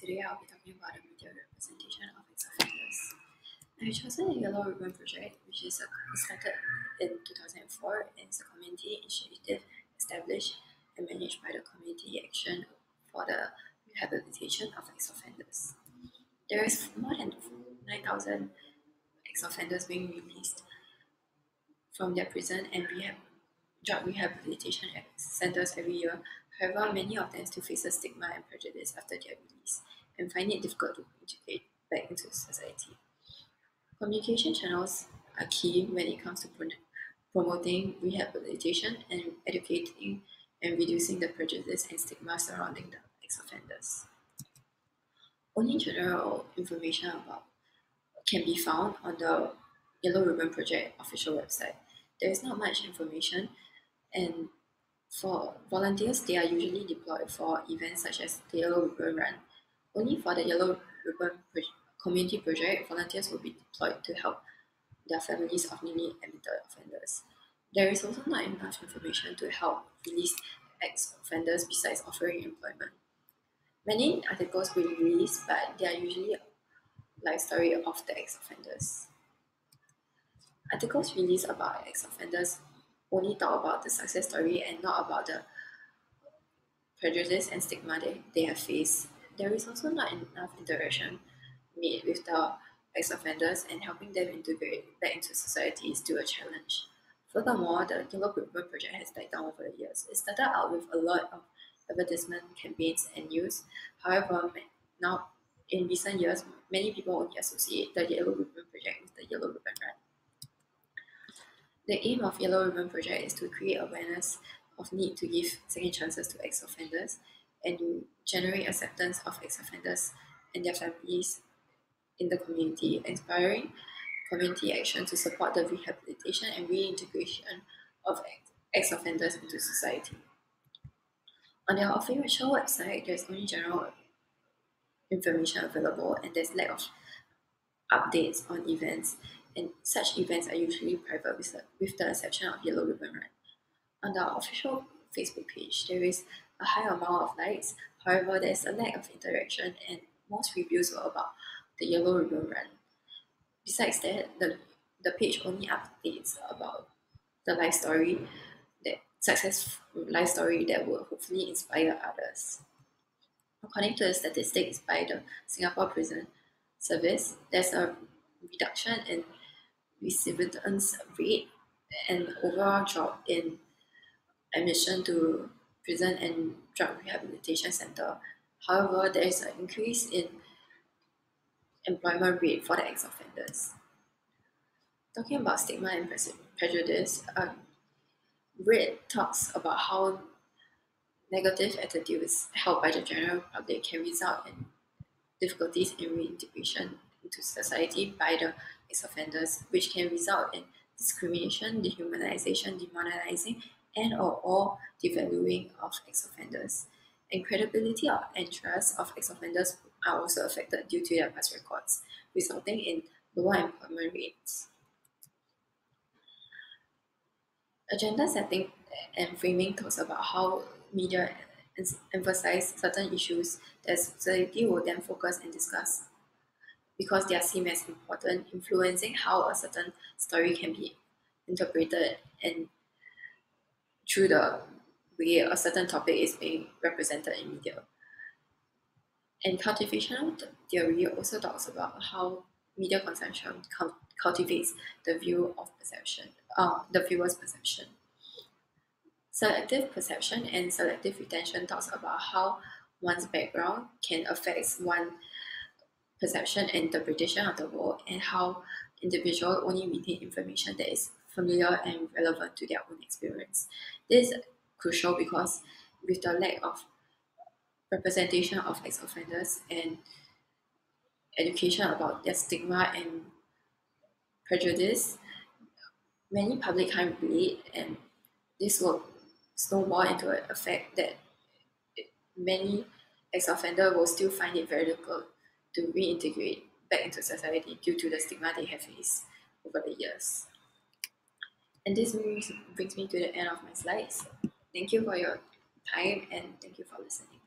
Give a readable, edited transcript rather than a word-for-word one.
Today I'll be talking about the media representation of ex-offenders. I've chosen the Yellow Ribbon Project, which is started in 2004 and is a community initiative established and managed by the Community Action for the Rehabilitation of Ex-Offenders. There is more than 9,000 ex-offenders being released from their prison and drug rehabilitation centers every year. However, many of them still face stigma and prejudice after their release and find it difficult to integrate back into society. Communication channels are key when it comes to promoting rehabilitation and educating and reducing the prejudice and stigma surrounding the ex-offenders. Only general information about can be found on the Yellow Ribbon Project official website. There is not much information, and for volunteers, they are usually deployed for events such as the Yellow Ribbon Run. Only for the Yellow Ribbon Community Project, volunteers will be deployed to help their families of newly admitted offenders. There is also not enough information to help release ex-offenders besides offering employment. Many articles will be released, but they are usually life story of the ex-offenders. Articles released about ex-offenders only talk about the success story and not about the prejudice and stigma they have faced. There is also not enough interaction made with the ex-offenders, and helping them integrate back into society is still a challenge. Furthermore, the Yellow Ribbon Project has died down over the years. It started out with a lot of advertisement campaigns and news. However, now in recent years, many people only associate the Yellow Ribbon Project with the Yellow Ribbon Run. The aim of Yellow Ribbon Project is to create awareness of need to give second chances to ex-offenders and to generate acceptance of ex-offenders and their families in the community, inspiring community action to support the rehabilitation and reintegration of ex-offenders into society. On their official website, there's only general information available, and there's lack of updates on events, and such events are usually private with the exception of Yellow Ribbon Run. On the official Facebook page, there is a high amount of likes. However, there is a lack of interaction, and most reviews were about the Yellow Ribbon Run. Besides that, the page only updates about the life story, that successful life story that will hopefully inspire others. According to the statistics by the Singapore Prison Service, there's a reduction in recidivist rate and overall drop in admission to prison and drug rehabilitation center. However, there is an increase in employment rate for the ex-offenders. Talking about stigma and prejudice, Red talks about how negative attitudes held by the general public can result in difficulties in reintegration into society by the ex-offenders, which can result in discrimination, dehumanization, demonizing, and or devaluing of ex-offenders. And credibility and trust of ex-offenders are also affected due to their past records, resulting in lower employment rates. Agenda setting and framing talks about how media emphasize certain issues that society will then focus and discuss because they are seen as important, influencing how a certain story can be interpreted and through the way a certain topic is being represented in media. And cultivational theory also talks about how media consumption cultivates the the viewer's perception. Selective perception and selective retention talks about how one's background can affect one's perception and interpretation of the world, and how individuals only retain information that is familiar and relevant to their own experience. This is crucial because with the lack of representation of ex-offenders and education about their stigma and prejudice, many public can't relate, and this will snowball into an effect that many ex-offenders will still find it very difficult to reintegrate back into society due to the stigma they have faced over the years. And this brings me to the end of my slides. Thank you for your time, and thank you for listening.